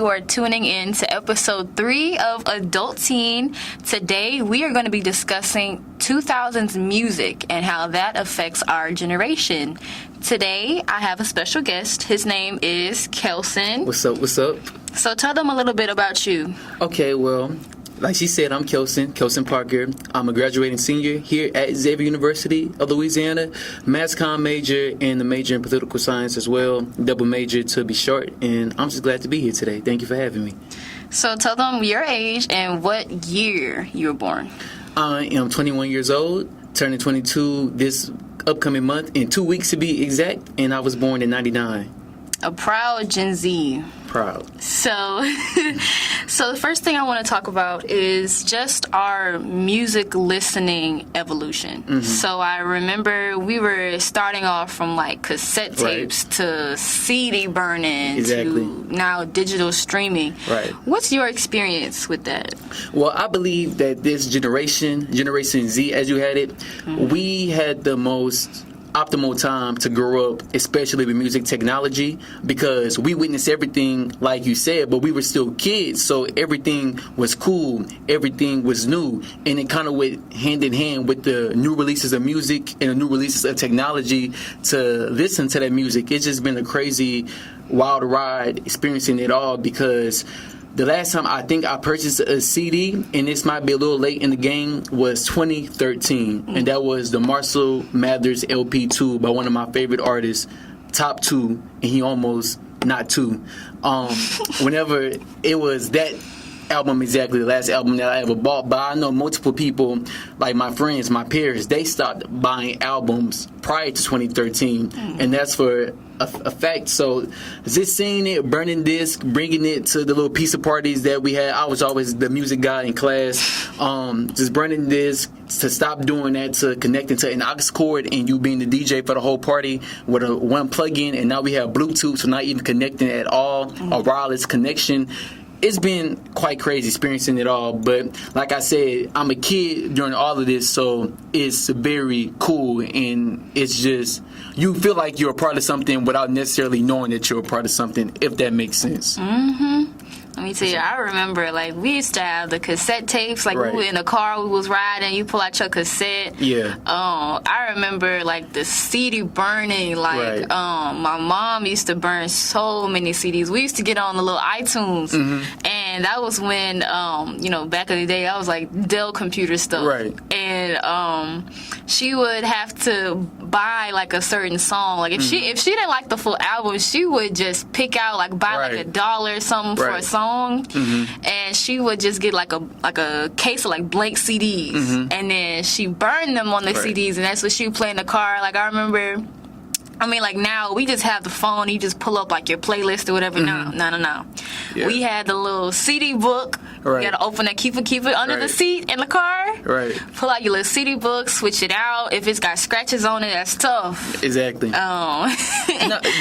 You are tuning in to episode 3 of Adulteen. Today, we are going to be discussing 2000s music and how that affects our generation. Today, I have a special guest. His name is Kelsyn. What's up? What's up? So tell them a little bit about you. Okay, well, like she said, I'm Kelsyn Parker. I'm a graduating senior here at Xavier University of Louisiana. Mass comm major and a major in political science as well. Double major to be short. And I'm just glad to be here today. Thank you for having me. So tell them your age and what year you were born. I am 21 years old, turning 22 this upcoming month, in 2 weeks to be exact. And I was born in 99. A proud Gen Z. Proud. So the first thing I want to talk about is just our music listening evolution. Mm-hmm. So I remember we were starting off from like cassette tapes to CD burning to now digital streaming. Right. What's your experience with that? Well, I believe that this Generation Z, as you had it, we had the most optimal time to grow up, especially with music technology, because we witnessed everything, like you said, but we were still kids, so everything was cool, everything was new, and it kind of went hand in hand with the new releases of music and the new releases of technology to listen to that music. It's just been a crazy, wild ride experiencing it all, because the last time I think I purchased a CD, and this might be a little late in the game, was 2013. And that was the Marshall Mathers LP2 by one of my favorite artists, Top 2, and he almost not 2. Whenever it was that album, exactly the last album that I ever bought. But I know multiple people, like my friends, my peers, they stopped buying albums prior to 2013, and that's for a fact. So just seeing it, burning disc, bringing it to the little pizza parties that we had. I was always the music guy in class. Just burning disc, to stop doing that, to connecting to an aux cord and you being the DJ for the whole party with a one plug-in, and now we have Bluetooth, so not even connecting at all, a wireless connection. It's been quite crazy experiencing it all, but like I said, I'm a kid during all of this, so it's very cool, and it's just, you feel like you're a part of something without necessarily knowing that you're a part of something, if that makes sense. Mm-hmm. Let me tell you, I remember, like, we used to have the cassette tapes, like, we were in the car, we was riding, you pull out your cassette. Yeah. I remember, like, the CD burning, like, my mom used to burn so many CDs. We used to get on the little iTunes, and that was when, back in the day, I was, like, Dell computer stuff. Right. And she would have to buy, like, a certain song. Like, if she didn't like the full album, she would just pick out, like, buy, like, $1 or something for a song. And she would just get like a case of like blank CDs, and then she burned them on the CDs, and that's what she would play in the car. Like, I remember, like, now we just have the phone, you just pull up like your playlist or whatever. No. Yeah. We had the little CD book. You gotta open it, keep it under the seat in the car. Right. Pull out your little CD book, switch it out. If it's got scratches on it, that's tough. Exactly. No,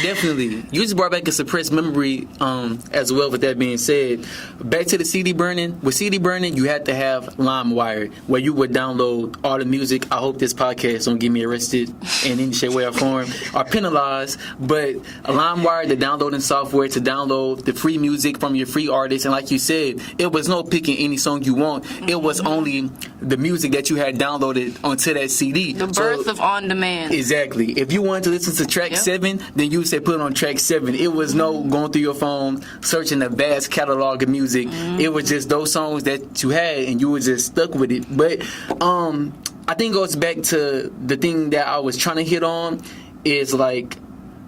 definitely. You just brought back a suppressed memory as well. With that being said, back to the CD burning. With CD burning, you had to have LimeWire, where you would download all the music. I hope this podcast don't get me arrested in any shape, way, or form, or penalized. But LimeWire, the downloading software to download the free music from your free artists, and like you said, it was no picking any song you want. It was only the music that you had downloaded onto that CD. The birth of on demand. Exactly. If you wanted to listen to track 7, then you would say put it on track 7. It was no going through your phone searching a vast catalog of music. It was just those songs that you had, and you were just stuck with it. But I think it goes back to the thing that I was trying to hit on, is like,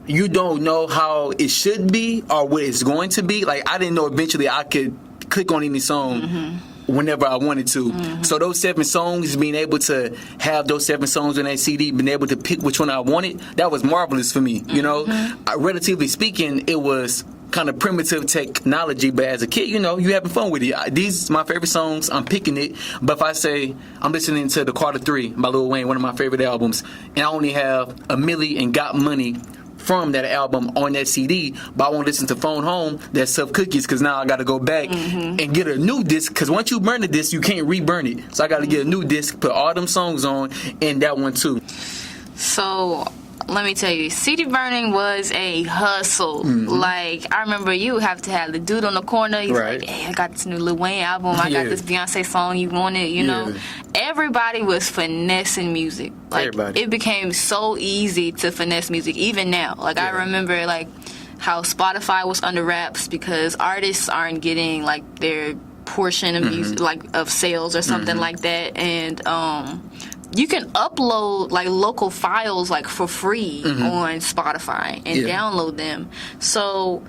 you don't know how it should be or what it's going to be. Like, I didn't know eventually I could click on any song whenever I wanted to. So those 7 songs, being able to have those 7 songs on that CD, being able to pick which one I wanted, that was marvelous for me. You know, relatively speaking, it was kind of primitive technology, but as a kid, you having fun with it. These are my favorite songs, I'm picking it. But if I say I'm listening to the Carter 3 by Lil Wayne, one of my favorite albums, and I only have a Milli and Got Money from that album on that CD, but I won't listen to Phone Home, that's Self Cookies, because now I got to go back and get a new disc, because once you burn the disc, you can't re-burn it. So I got to get a new disc, put all them songs on, and that one too. So let me tell you, CD burning was a hustle. Like, I remember you have to have the dude on the corner. He's Right. like, hey, I got this new Lil Wayne album. I got this Beyonce song. You want it? You know? Everybody was finessing music. Like, Everybody. it became so easy to finesse music, even now. Like, I remember, like, how Spotify was under wraps because artists aren't getting, like, their portion of music, like, of sales or something like that. And, you can upload like local files like for free on Spotify and download them. So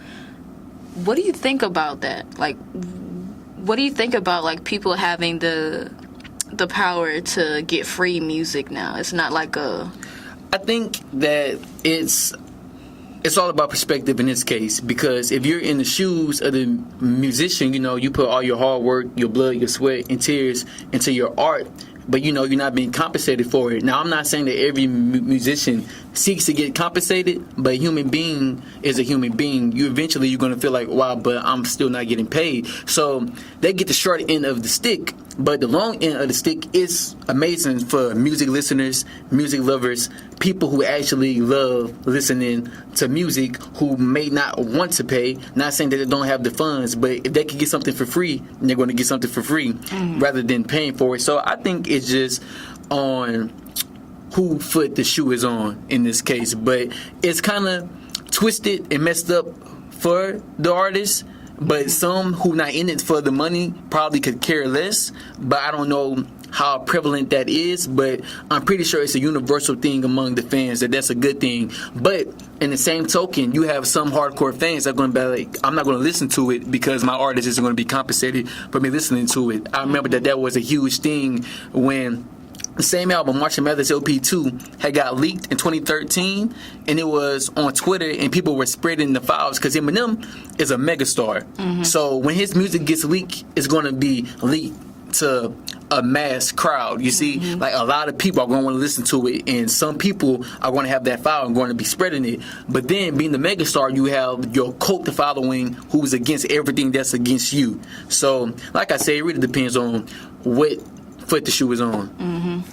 what do you think about that? Like, what do you think about like people having the power to get free music now? It's not like I think that it's all about perspective in this case, because if you're in the shoes of the musician, you know, you put all your hard work, your blood, your sweat and tears into your art, but you know you're not being compensated for it. Now, I'm not saying that every musician seeks to get compensated, but a human being is a human being. You're going to feel like, wow, but I'm still not getting paid. So they get the short end of the stick, but the long end of the stick is amazing for music listeners, music lovers, people who actually love listening to music, who may not want to pay. Not saying that they don't have the funds, but if they can get something for free, they're going to get something for free rather than paying for it. So I think it's just on who foot the shoe is on in this case. But it's kind of twisted and messed up for the artists. But some who not in it for the money probably could care less. But I don't know how prevalent that is. But I'm pretty sure it's a universal thing among the fans that that's a good thing. But in the same token, you have some hardcore fans that are going to be like, I'm not going to listen to it because my artist isn't going to be compensated for me listening to it. I remember that was a huge thing when the same album, March Madness LP 2, had got leaked in 2013, and it was on Twitter, and people were spreading the files because Eminem is a megastar. So when his music gets leaked, it's going to be leaked to a mass crowd. You see, like a lot of people are going to want to listen to it, and some people are going to have that file and going to be spreading it. But then, being the megastar, you have your cult following who's against everything that's against you. So, like I say, it really depends on what foot the shoe is on.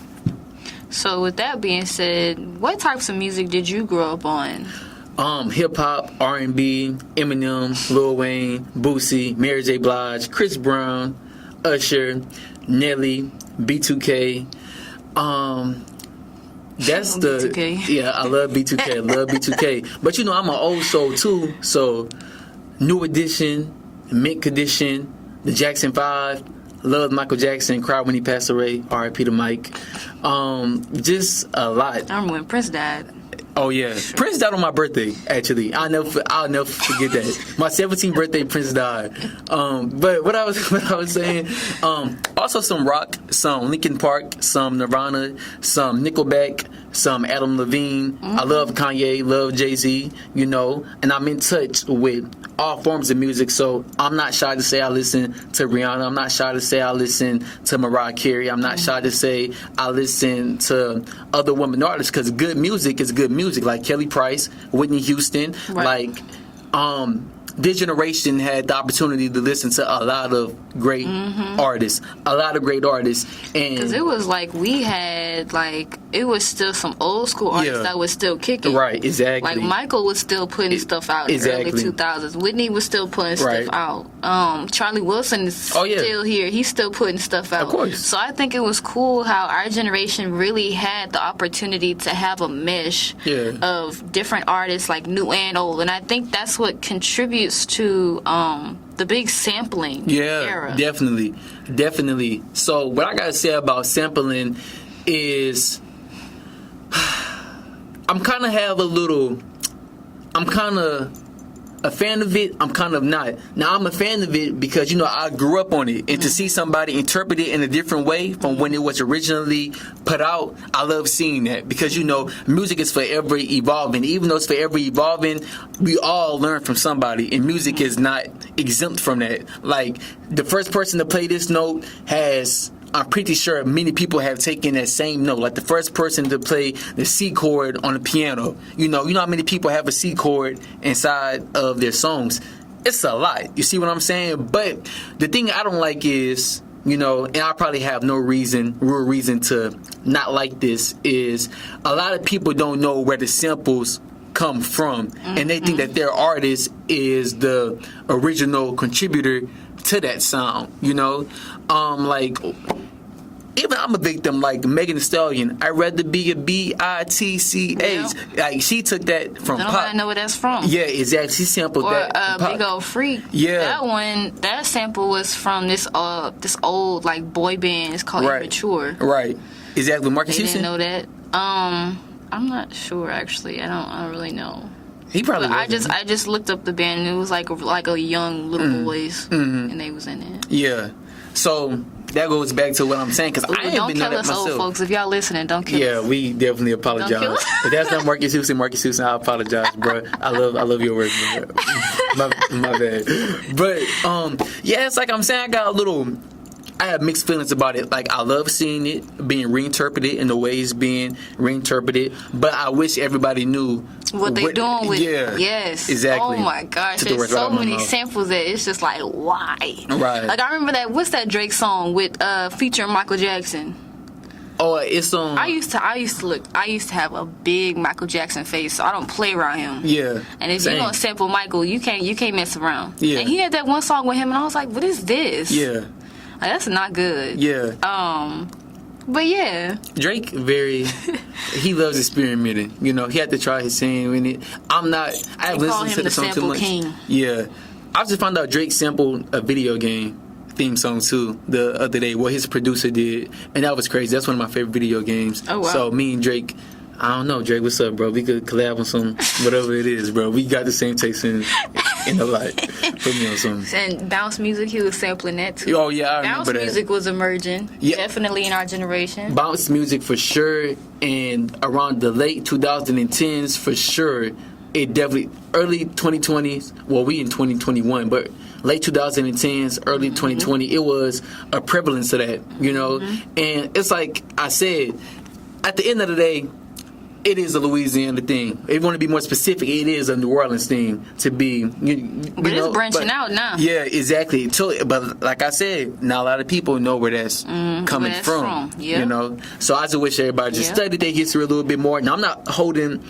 So with that being said, what types of music did you grow up on? Hip hop, R&B, Eminem, Lil Wayne, Boosie, Mary J. Blige, Chris Brown, Usher, Nelly, B2K. That's the B2K. Yeah, I love B2K. I love B2K. But you know, I'm an old soul too. So New Edition, Mint Condition, the Jackson 5. Loved Michael Jackson, cried when he passed away. R.I.P. to Mike. Just a lot. I remember when Prince died. Oh yeah, Prince died on my birthday. Actually, I'll never forget that. My 17th birthday, Prince died. But what I was saying, also some rock, some Linkin Park, some Nirvana, some Nickelback, some Adam Levine. I love Kanye, love Jay-Z, you know, and I'm in touch with all forms of music. So I'm not shy to say I listen to Rihanna. I'm not shy to say I listen to Mariah Carey. I'm not shy to say I listen to other women artists, because good music is good music. Like Kelly Price, Whitney Houston, right. Like this generation had the opportunity to listen to a lot of great artists, and because it was like we had like it was still some old school artists that was still kicking. Right, exactly. Like Michael was still putting stuff out in the early 2000s. Whitney was still putting stuff out. Charlie Wilson is still here. He's still putting stuff out. Of course. So I think it was cool how our generation really had the opportunity to have a mesh of different artists, like new and old. And I think that's what contributes to the big sampling era. Definitely. So what I gotta say about sampling is I'm kind of a fan of it. I'm kind of not. Now, I'm a fan of it because, you know, I grew up on it. And to see somebody interpret it in a different way from when it was originally put out, I love seeing that. Because, you know, music is forever evolving. Even though it's forever evolving, we all learn from somebody. And music is not exempt from that. Like, the first person to play this note I'm pretty sure many people have taken that same note. Like the first person to play the C chord on the piano. You know how many people have a C chord inside of their songs? It's a lot. You see what I'm saying? But the thing I don't like is you know, and I probably have no real reason to not like this, is a lot of people don't know where the samples come from, and they think that their artist is the original contributor to that sound, you know? Like, even I'm a victim, like Megan Thee Stallion. I'd rather be a B-I-T-C-H. Yeah. Like, she took that from I pop. don't know where that's from. Yeah, exactly. She sampled that from pop. Big Old Freak. Yeah. That sample was from this old like boy band. It's called Immature. Right. Exactly. Marcus They Houston? didn't know that. I'm not sure actually. I don't really know. He probably I just looked up the band, and it was like a young little boys, and they was in it. Yeah. So that goes back to what I'm saying, because I ain't Don't been know kill that us, myself. old folks. If y'all listening, don't kill us. Yeah, we definitely apologize. Don't kill us. If that's not Marcus Houston, I apologize, bro. I love your work, bro. my bad. But yeah, it's like I'm saying, I have mixed feelings about it. Like, I love seeing it being reinterpreted in the way it's being reinterpreted, but I wish everybody knew what they doing with it. Yes, exactly. Oh my gosh, there's so many samples that it's just like, why? Right. Like, I remember what's that Drake song with featuring Michael Jackson? Oh, it's on. I used to have a big Michael Jackson face, so I don't play around him. Yeah. And if you're gonna sample Michael, you can't mess around. Yeah. And he had that one song with him, and I was like, what is this? Yeah. Like, that's not good. Yeah. But yeah. Drake he loves experimenting. You know, he had to try his hand in it. I haven't listened to the song too much. King. Yeah. I just found out Drake sampled a video game theme song too the other day, what his producer did, and that was crazy. That's one of my favorite video games. Oh wow. So me and Drake, I don't know, Drake, what's up, bro? We could collab on some whatever it is, bro. We got the same taste in the light. Put me on something. And bounce music, he was sampling that too. Oh yeah, I remember that. Bounce music was emerging, definitely in our generation. Bounce music for sure, and around the late 2010s for sure. It definitely early 2020s. Well, we in 2021, but late 2010s, early 2020, it was a prevalence of that, you know. And it's like I said, at the end of the day, it is a Louisiana thing. If you want to be more specific, it is a New Orleans thing to be. But it's branching out now. Yeah, exactly. But like I said, not a lot of people know where that's coming from. Yeah. You know, so I just wish everybody just studied their history a little bit more. Now, I'm not holding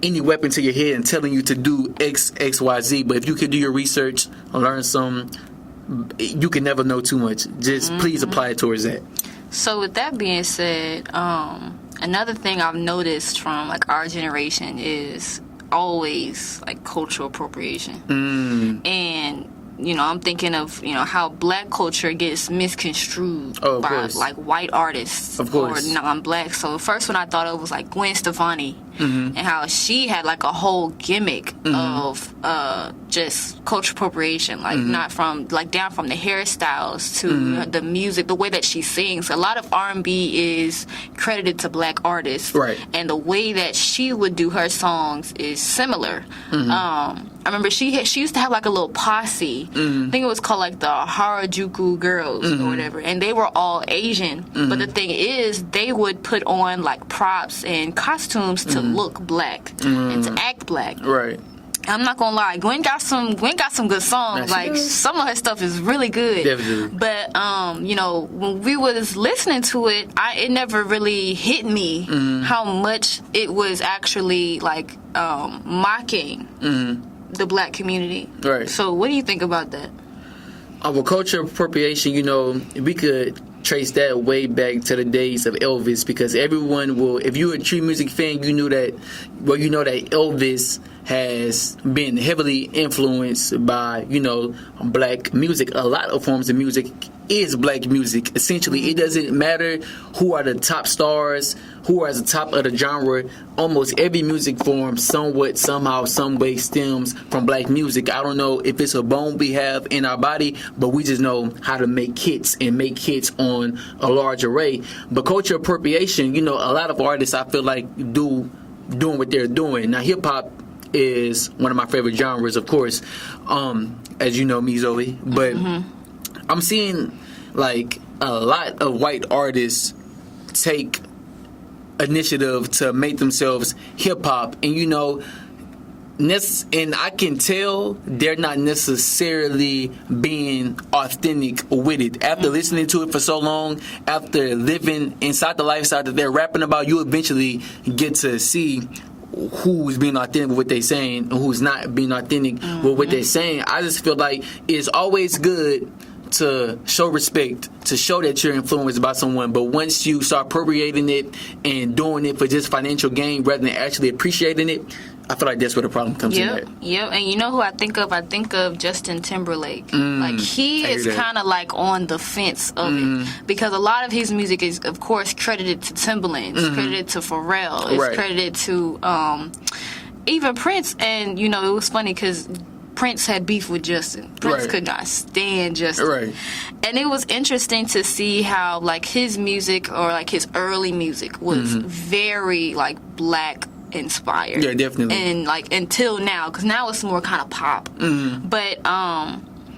any weapon to your head and telling you to do X, Y, Z. But if you can do your research, learn some, you can never know too much. Just please apply it towards that. So with that being said, another thing I've noticed from like our generation is always like cultural appropriation. And you know, I'm thinking of, you know, how black culture gets misconstrued by like white artists or non-black. So the first one I thought of was like Gwen Stefani, and how she had like a whole gimmick of just cultural appropriation, like not from like down from the hairstyles to the music, the way that she sings. A lot of R&B is credited to black artists, right? And the way that she would do her songs is similar. I remember she used to have like a little posse. I think it was called like the Harajuku Girls or whatever, and they were all Asian. But the thing is, they would put on like props and costumes to look black and to act black. Right. I'm not gonna lie, Gwen got some good songs. Like some of her stuff is really good. Definitely. But you know, when we was listening to it, it never really hit me how much it was actually like mocking the black community. Right. So what do you think about that? Well, cultural appropriation, you know, we could trace that way back to the days of Elvis, because everyone will, if you're a true music fan, you know that Elvis has been heavily influenced by, you know, black music. A lot of forms of music is black music. Essentially, it doesn't matter who are the top stars, who are at the top of the genre. Almost every music form somewhat, somehow, some way stems from black music. I don't know if it's a bone we have in our body, but we just know how to make hits and make hits on a large array. But cultural appropriation, you know, a lot of artists I feel like doing what they're doing. Now, hip-hop is one of my favorite genres, of course, as you know me, Zoe. But I'm seeing like a lot of white artists take initiative to make themselves hip hop, and you know, and I can tell they're not necessarily being authentic with it. After listening to it for so long, after living inside the lifestyle that they're rapping about, you eventually get to see who's being authentic with what they're saying and who's not being authentic with what they're saying. I just feel like it's always good to show respect, to show that you're influenced by someone, but once you start appropriating it and doing it for just financial gain rather than actually appreciating it, I feel like that's where the problem comes in at. Yep, and you know who I think of? I think of Justin Timberlake. Like, he is kind of like on the fence of it, because a lot of his music is, of course, credited to Timberland, it's credited to Pharrell, it's credited to even Prince. And, you know, it was funny because Prince had beef with Justin. Prince could not stand Justin. And it was interesting to see how, like, his music, or like his early music, was very like black inspired. Yeah, definitely. And like until now, because now it's more kind of pop. But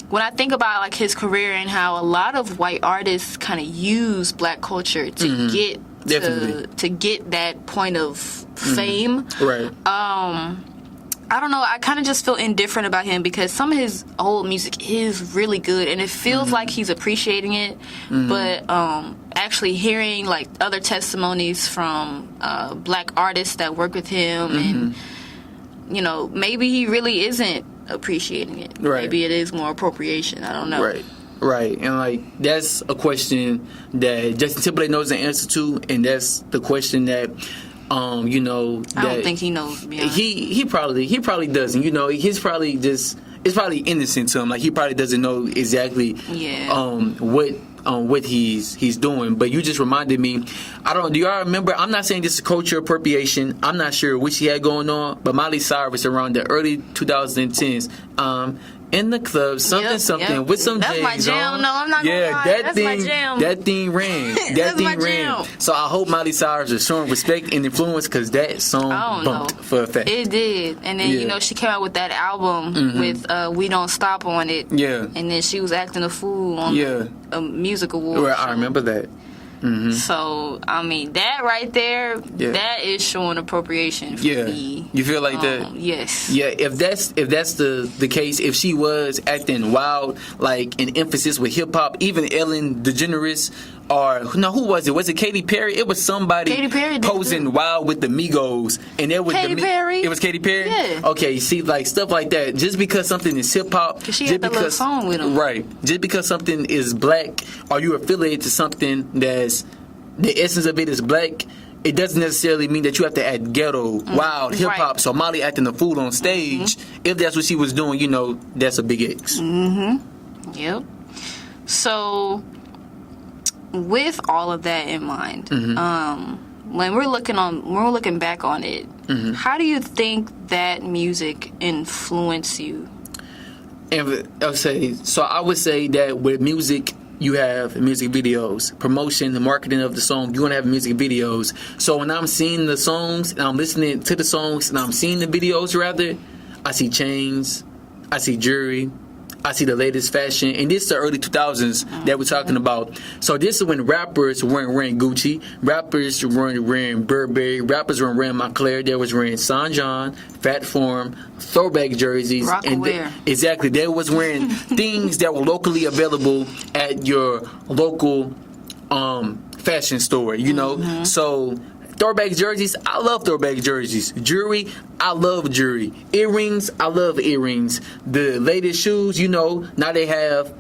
when I think about like his career and how a lot of white artists kind of use black culture to get to get that point of fame. I don't know, I kind of just feel indifferent about him because some of his old music is really good and it feels like he's appreciating it, but actually hearing like other testimonies from black artists that work with him, and you know, maybe he really isn't appreciating it. Maybe it is more appropriation. I don't know. Right, and like that's a question that Justin Timberlake knows the answer to, and that's the question that you know, that I don't think he knows. He probably doesn't. You know, he's probably just, it's probably innocent to him. Like, he probably doesn't know exactly what he's doing. But you just reminded me. I don't. Do y'all remember? I'm not saying this is culture appropriation. I'm not sure what she had going on. But Miley Cyrus around the early 2010s. In the club, something with some That's my jam. On. No, I'm not gonna lie. That's my jam. That thing ran. That thing ran. So I hope Miley Cyrus is showing respect and influence, because that song bumped for a fact. It did. And then, you know, she came out with that album with We Don't Stop on it. And then she was acting a fool on a music award. I remember that. So, I mean, that right there, that is showing appropriation for me. You feel like that? Yes. Yeah, if that's the case, if she was acting wild, like an emphasis with hip hop, even Ellen DeGeneres, or no, who was it? Was it Katy Perry? It was somebody posing wild with the Migos, and it was Perry. It was Katy Perry. Yeah. Okay, see, like stuff like that. Just because something is hip hop, she had that little song with him. Right. Just because something is black, or you affiliated to something that's the essence of it is black, it doesn't necessarily mean that you have to act ghetto, wild, hip hop. So Molly acting the fool on stage, if that's what she was doing, you know, that's a big X. Yep. So, with all of that in mind, when we're looking back on it, how do you think that music influenced you? And I would say that with music, you have music videos, promotion, the marketing of the song. You're going to have music videos. So when I'm seeing the songs and I'm listening to the songs and I'm seeing the videos, rather, I see chains, I see jewelry, I see the latest fashion. And this is the early 2000s that we're talking about. So this is when rappers weren't wearing Gucci. Rappers weren't wearing Burberry. Rappers weren't wearing Moncler. They was wearing Saint John, Fat Form, throwback jerseys. Exactly. They was wearing things that were locally available at your local fashion store, you know. So throwback jerseys, I love throwback jerseys. Jewelry, I love jewelry. Earrings, I love earrings. The latest shoes, you know, now they have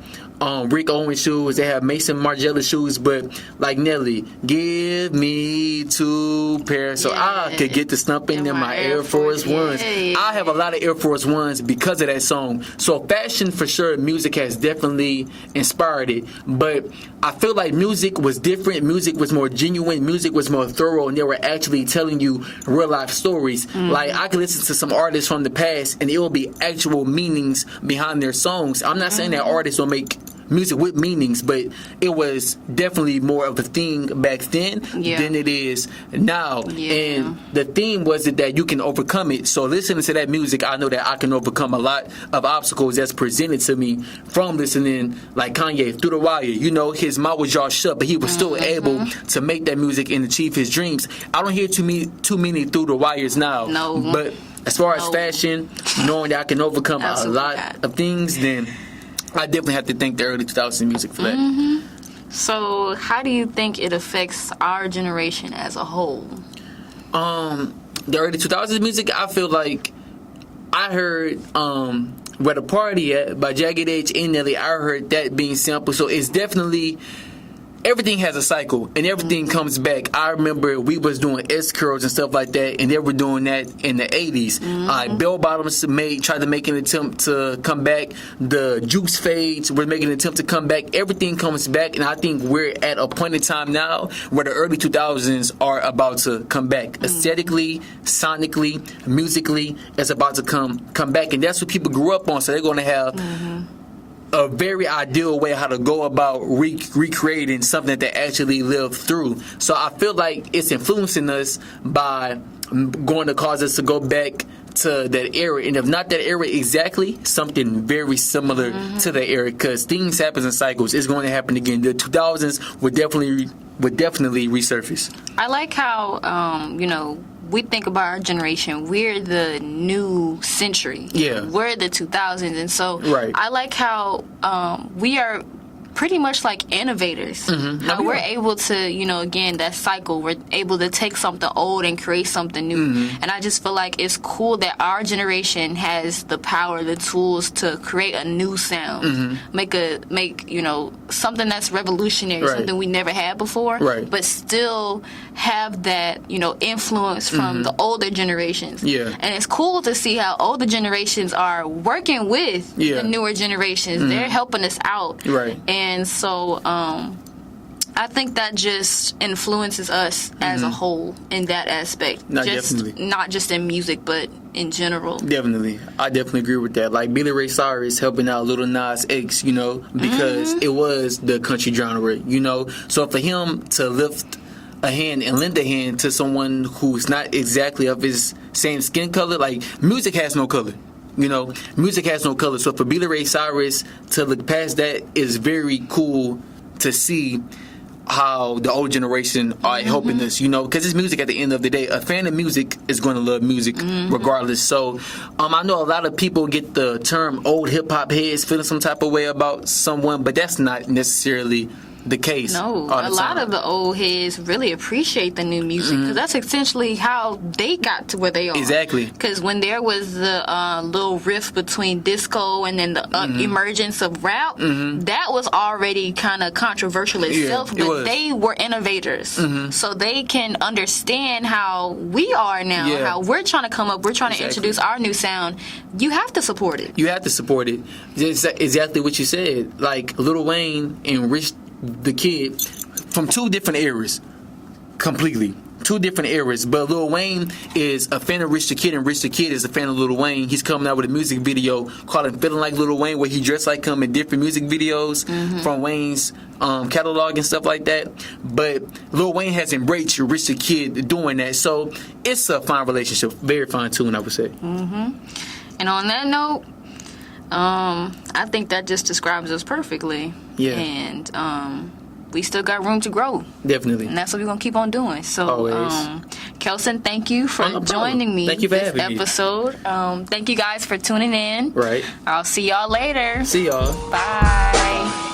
Rick Owens shoes, they have Mason Margiela shoes, but like Nelly, give me 2 pairs so I could get the stumping in my Air Force Ones. I have a lot of Air Force Ones because of that song. So fashion, for sure, music has definitely inspired it, but I feel like music was different. Music was more genuine. Music was more thorough, and they were actually telling you real life stories. Like, I could listen to some artists from the past and it will be actual meanings behind their songs. I'm not saying that artists don't make music with meanings, but it was definitely more of a thing back then than it is now. And the theme was that you can overcome it. So listening to that music, I know that I can overcome a lot of obstacles that's presented to me from listening, like Kanye, Through the Wire. You know, his mouth was jaw shut, but he was still able to make that music and achieve his dreams. I don't hear too many Through the Wires now. No. But as far as fashion, knowing that I can overcome a lot of things, then I definitely have to thank the early 2000s music for that. So, how do you think it affects our generation as a whole? The early 2000s music, I feel like I heard Where the Party At by Jagged Edge and Nelly. I heard that being sampled. So it's definitely, everything has a cycle and everything comes back. I remember we was doing S curls and stuff like that, and they were doing that in the 80s. Bell bottoms tried to make an attempt to come back. The juice fades were making an attempt to come back. Everything comes back, and I think we're at a point in time now where the early 2000s are about to come back. Aesthetically, sonically, musically, it's about to come back, and that's what people grew up on. So they're going to have a very ideal way how to go about recreating something that they actually lived through. So I feel like it's influencing us by going to cause us to go back to that era, and if not that era exactly, something very similar to that era, because things happen in cycles. It's going to happen again. The 2000s would definitely resurface. I like how we think about our generation. We're the new century. Yeah. We're the 2000s. And so I like how we are pretty much like innovators. How we're able to, again, that cycle, we're able to take something old and create something new. And I just feel like it's cool that our generation has the power, the tools to create a new sound, make something that's revolutionary, something we never had before, but still have that, influence from the older generations. And it's cool to see how older generations are working with the newer generations. They're helping us out. And so I think that just influences us as a whole in that aspect. Definitely. Not just in music, but in general. Definitely. I definitely agree with that. Like Billy Ray Cyrus helping out Lil Nas X, because it was the country genre, So for him to lift a hand and lend a hand to someone who's not exactly of his same skin color, like music has no color. Music has no color. So for Billy Ray Cyrus to look past that is very cool to see how the old generation are helping us, because it's music at the end of the day. A fan of music is going to love music regardless. So I know a lot of people get the term old hip-hop heads feeling some type of way about someone, but that's not necessarily the case. No, a lot of the old heads really appreciate the new music because that's essentially how they got to where they are. Exactly. Because when there was the little rift between disco and then the emergence of rap, that was already kind of controversial itself, but they were innovators. So they can understand how we are now, how we're trying to come up, we're trying to introduce our new sound. You have to support it. You have to support it. It's exactly what you said. Like Lil Wayne and Rich the Kid from two different eras, completely two different eras. But Lil Wayne is a fan of Rich the Kid, and Rich the Kid is a fan of Lil Wayne. He's coming out with a music video called "Feeling Like Lil Wayne," where he dressed like him in different music videos from Wayne's catalog and stuff like that. But Lil Wayne has embraced Rich the Kid doing that, so it's a fine relationship, very fine tune, I would say. And on that note, I think that just describes us perfectly. And we still got room to grow. Definitely. And that's what we're going to keep on doing. So, Kelsyn, thank you for joining me thank you for this having episode. Thank you guys for tuning in. Right. I'll see y'all later. See y'all. Bye.